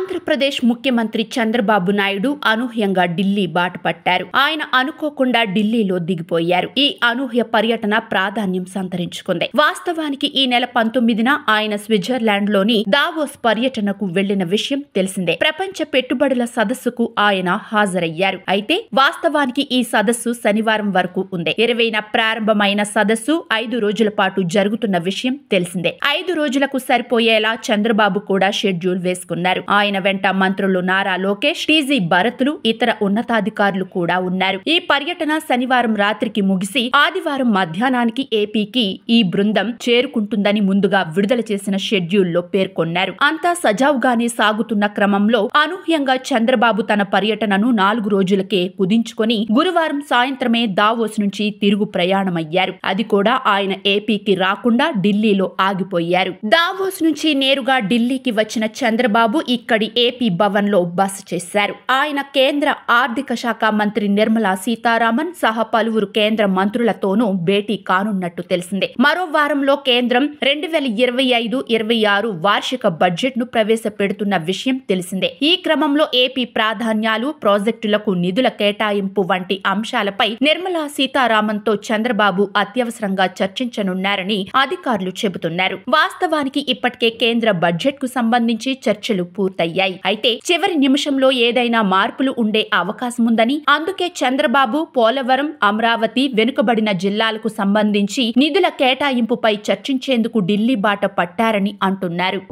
ఆంధ్రప్రదేశ్ ముఖ్యమంత్రి చంద్రబాబు నాయుడు అనూహ్యంగా ఢిల్లీ బాట పట్టారు. ఆయన అనుకోకుండా ఢిల్లీలో దిగిపోయారు. ఈ అనూహ్య పర్యటన ప్రాధాన్యం సంతరించుకుంది. వాస్తవానికి ఈ నెల 19న ఆయన స్విట్జర్లాండ్ లోని దావోస్ పర్యటనకు వెళ్లిన విషయం తెలిసిందే. ప్రపంచ పెట్టుబడుల సదస్సుకు ఆయన హాజరయ్యారు. అయితే వాస్తవానికి ఈ సదస్సు శనివారం వరకు ఉంది. 20న ప్రారంభమైన సదస్సు 5 రోజుల పాటు జరుగుతున్న విషయం తెలిసిందే. 5 రోజులకు సరిపోయేలా చంద్రబాబు కూడా షెడ్యూల్ వేసుకున్నారు. ఆయన వెంట మంత్రులు నారా లోకేష్, టీజీ భరత్లు, ఇతర ఉన్నతాధికారులు కూడా ఉన్నారు. ఈ పర్యటన శనివారం రాత్రికి ముగిసి ఆదివారం మధ్యాహ్నానికి ఏపీకి ఈ బృందం చేరుకుంటుందని ముందుగా విడుదల చేసిన షెడ్యూల్లో పేర్కొన్నారు. అంతా సజావుగానే సాగుతున్న క్రమంలో అనూహ్యంగా చంద్రబాబు తన పర్యటనను 4 రోజులకే కుదించుకొని గురువారం సాయంత్రమే దావోస్ నుంచి తిరుగు ప్రయాణమయ్యారు. అది కూడా ఆయన ఏపీకి రాకుండా ఢిల్లీలో ఆగిపోయారు. దావోస్ నుంచి నేరుగా ఢిల్లీకి వచ్చిన చంద్రబాబు ఇక్కడి ఏపీ భవన్ లో బస చేశారు. ఆయన కేంద్ర ఆర్థిక శాఖ మంత్రి నిర్మలా సీతారామన్ సహా పలువురు కేంద్ర మంత్రులతోనూ భేటీ కానున్నట్టు తెలిసిందే. మరో వారంలో కేంద్రం 2025-26 వార్షిక బడ్జెట్ ను ప్రవేశపెడుతున్న విషయం తెలిసిందే. ఈ క్రమంలో ఏపీ ప్రాధాన్యాలు, ప్రాజెక్టులకు నిధుల కేటాయింపు వంటి అంశాలపై నిర్మలా సీతారామన్ తో చంద్రబాబు అత్యవసరంగా చర్చించనున్నారని అధికారులు చెబుతున్నారు. వాస్తవానికి ఇప్పటికే కేంద్ర బడ్జెట్ కు సంబంధించి చర్చలు పూర్తయ్యాయి. అయితే చివరి నిమిషంలో ఏదైనా మార్పులు ఉండే అవకాశముందని, అందుకే చంద్రబాబు పోలవరం, అమరావతి, వెనుకబడిన జిల్లాలకు సంబంధించి నిధుల కేటాయింపుపై చర్చించేందుకు ఢిల్లీ బాట పట్టారని అంటున్నారు.